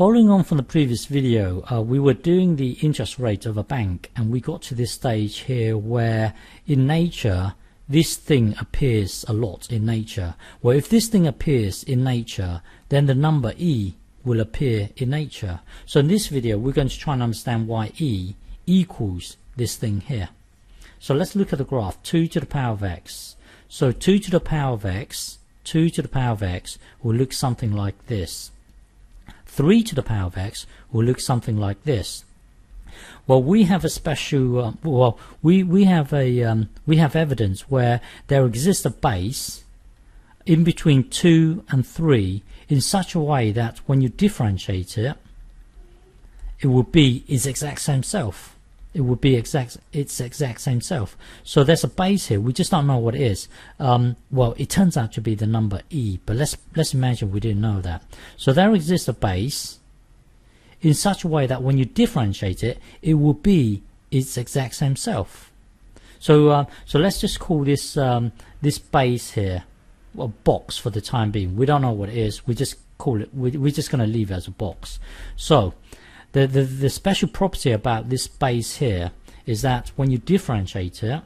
Following on from the previous video, we were doing the interest rate of a bank, and we got to this stage here where in nature this thing appears a lot in nature. Well, if this thing appears in nature, then the number e will appear in nature. So in this video we're going to try and understand why e equals this thing here. So let's look at the graph. 2 to the power of x. So 2 to the power of x, 2 to the power of x will look something like this. 3 to the power of x will look something like this. Well, we have a special we have evidence where there exists a base in between 2 and 3 in such a way that when you differentiate it, it will be its exact same self. It would be its exact same self. So there's a base here. We just don't know what it is. Well, it turns out to be the number e, but let's imagine we didn't know that. So there exists a base in such a way that when you differentiate it, it will be its exact same self. So let's just call this this base here a box for the time being. We don't know what it is. We just call it. We're just going to leave it as a box. So the special property about this base here is that when you differentiate it,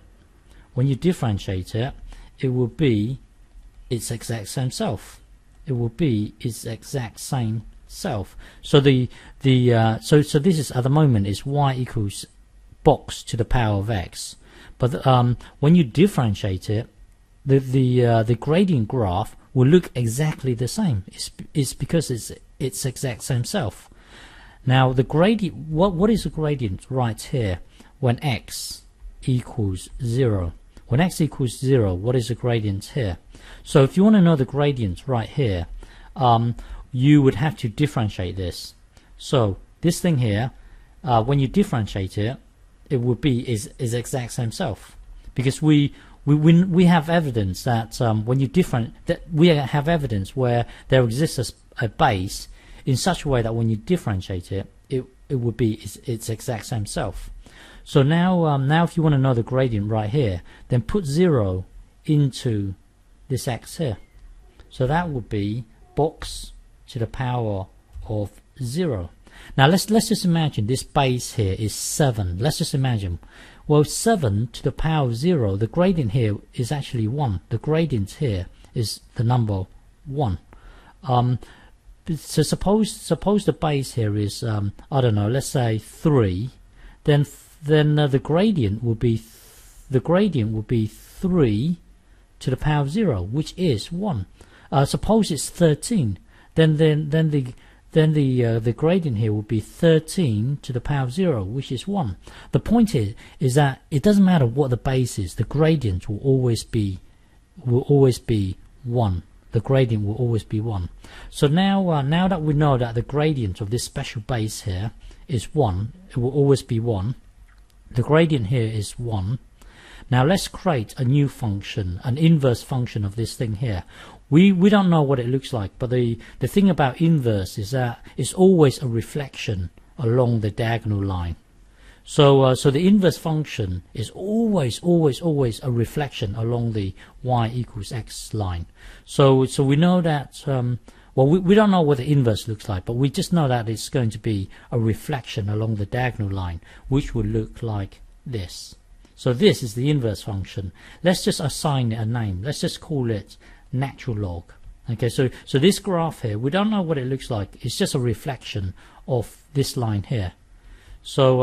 it will be its exact same self. It will be its exact same self. So so this is at the moment is y equals box to the power of x. But when you differentiate it, the gradient graph will look exactly the same. It's because it's its exact same self. Now the gradient, what is the gradient right here when x equals 0? When x equals 0, what is the gradient here? So if you want to know the gradient right here, you would have to differentiate this. So this thing here, when you differentiate it, it would be its exact same self, because we have evidence that when you we have evidence where there exists a base in such a way that when you differentiate it, it would be its exact same self. So now if you want to know the gradient right here, then put 0 into this x here. So that would be box to the power of 0. Now let's just imagine this base here is 7. Let's just imagine. Well, 7 to the power of 0, the gradient here is actually 1. The gradient here is the number 1. So suppose the base here is I don't know, let's say 3, then the gradient will be 3 to the power of 0, which is 1. Suppose it's 13, then the gradient here will be 13 to the power of 0, which is 1. The point is that it doesn't matter what the base is, the gradient will always be 1. The gradient will always be 1. So now that we know that the gradient of this special base here is 1, it will always be 1. The gradient here is 1. Now let's create a new function, an inverse function of this thing here. We don't know what it looks like, but the thing about inverse is that it's always a reflection along the diagonal line. So the inverse function is always a reflection along the y equals x line. So we know that well, we don't know what the inverse looks like, but we just know that it's going to be a reflection along the diagonal line, which will look like this. So this is the inverse function. Let's just assign it a name. Let's just call it natural log. Okay, so this graph here, we don't know what it looks like. It's just a reflection of this line here. So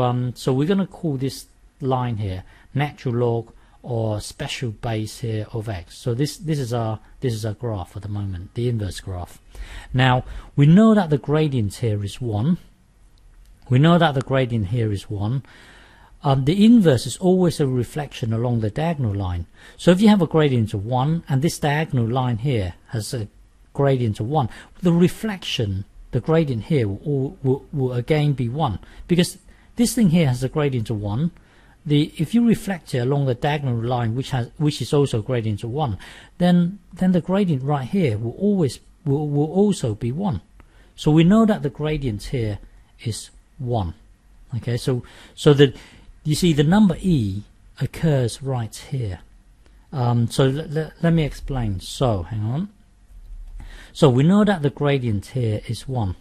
we're going to call this line here natural log or special base here of x. So this is our graph at the moment, the inverse graph. Now we know that the gradient here is 1. We know that the gradient here is 1. The inverse is always a reflection along the diagonal line. So if you have a gradient of 1 and this diagonal line here has a gradient of 1, the reflection, the gradient here will again be 1, because this thing here has a gradient of 1. If you reflect it along the diagonal line, which is also a gradient of 1, then the gradient right here will also be 1. So we know that the gradient here is 1. Okay, so you see the number e occurs right here. So let me explain. So hang on. So we know that the gradient here is 1.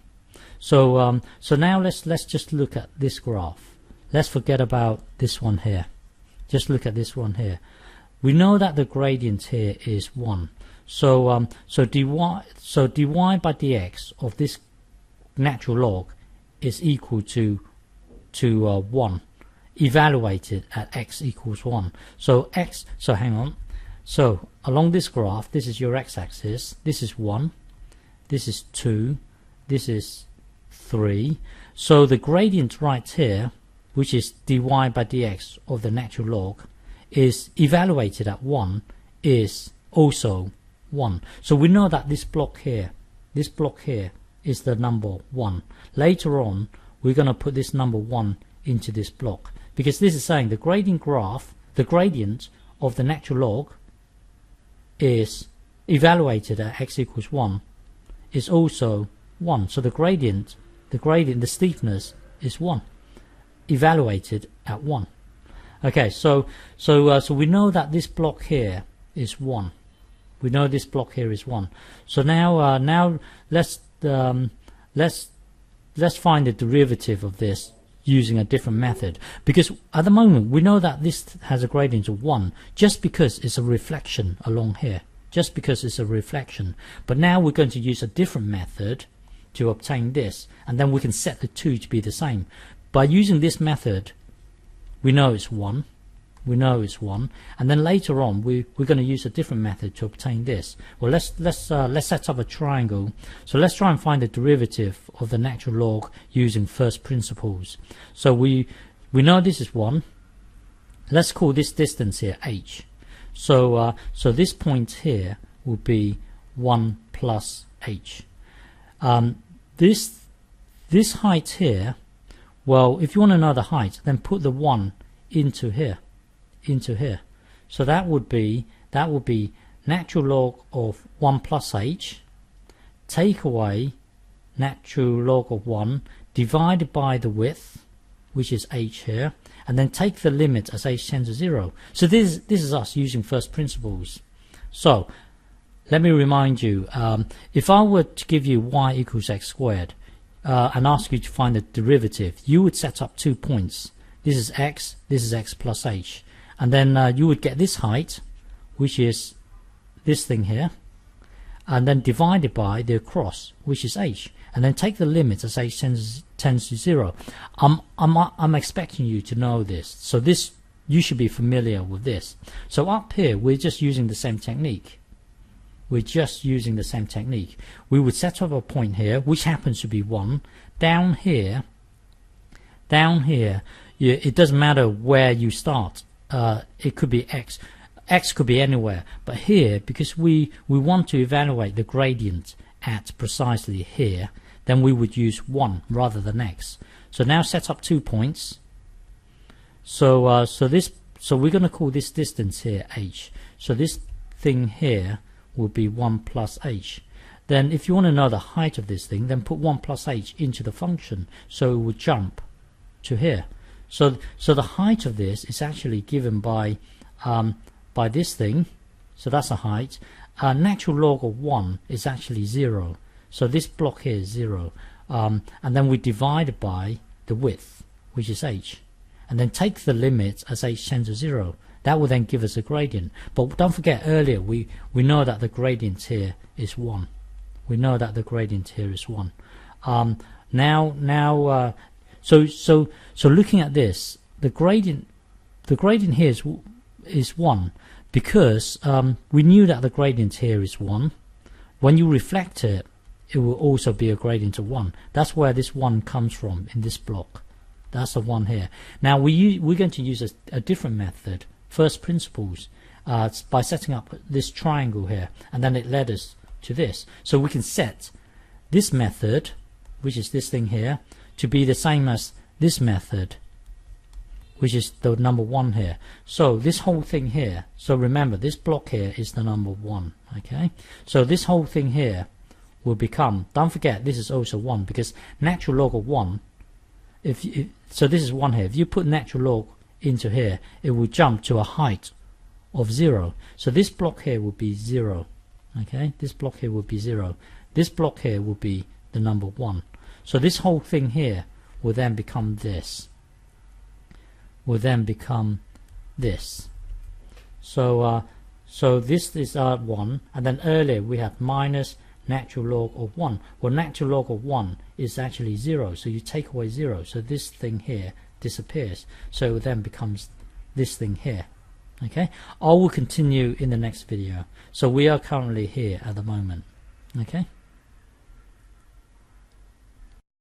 So now let's just look at this graph. Let's forget about this one here. Just look at this one here. We know that the gradient here is 1. So dy by dx of this natural log is equal to 1, evaluated at x equals 1. So hang on. So along this graph, this is your x-axis. This is 1. This is 2. This is 3. So the gradient right here, which is dy by dx of the natural log, is evaluated at 1, is also 1. So we know that this block here is the number 1. Later on, we're going to put this number 1 into this block, because this is saying the gradient graph, the gradient of the natural log is evaluated at x equals 1 is also 1. So the steepness is 1, evaluated at 1. Okay, so we know that this block here is 1. We know this block here is 1. So now let's find the derivative of this using a different method, because at the moment we know that this has a gradient of 1 just because it's a reflection along here, just because it's a reflection. But now we're going to use a different method to obtain this, and then we can set the two to be the same. By using this method, we know it's 1. We know it's 1, and then later on we're going to use a different method to obtain this. Well, let's set up a triangle. So let's try and find the derivative of the natural log using first principles. So we know this is 1. Let's call this distance here h. So this point here will be 1 plus h. This height here, well, if you want to know the height, then put the 1 into here. So that would be natural log of 1 plus h, take away natural log of 1 divided by the width, which is h here, and then take the limit as h tends to 0. So this is us using first principles. So let me remind you, if I were to give you y equals x squared and ask you to find the derivative, you would set up 2 points. This is x plus h. And then you would get this height, which is this thing here, and then divided by the across, which is h, and then take the limit as h tends to 0. I'm expecting you to know this, so this you should be familiar with this. So up here we're just using the same technique. We would set up a point here, which happens to be 1. Down here, it doesn't matter where you start. It could be x could be anywhere, but here, because we want to evaluate the gradient at precisely here, then we would use 1 rather than x. So now set up 2 points. So we're going to call this distance here h. So this thing here will be 1 plus h. Then if you want to know the height of this thing, then put 1 plus h into the function, so it would jump to here. So the height of this is actually given by this thing, so that's a height. Natural log of 1 is actually 0, so this block here is 0, and then we divide it by the width, which is h, and then take the limit as h tends to 0. That will then give us a gradient. But don't forget, earlier we know that the gradient here is 1. We know that the gradient here is 1. So looking at this, the gradient here is 1, because we knew that the gradient here is 1. When you reflect it, it will also be a gradient of 1. That's where this 1 comes from in this block. That's the 1 here. Now we're going to use a different method, first principles, by setting up this triangle here, and then it led us to this. So we can set this method, which is this thing here, to be the same as this method, which is the number 1 here. So this whole thing here, so remember this block here is the number 1. Okay, so this whole thing here will become, don't forget this is also 1, because natural log of 1, so this is 1 here. If you put natural log into here, it will jump to a height of 0. So this block here will be 0. Okay, this block here will be 0. This block here will be the number 1. So this whole thing here will then become this. Will then become this. So this is 1, and then earlier we have minus natural log of 1. Well, natural log of 1 is actually 0, so you take away 0, so this thing here disappears. So it then becomes this thing here. Okay, I will continue in the next video. So we are currently here at the moment. Okay.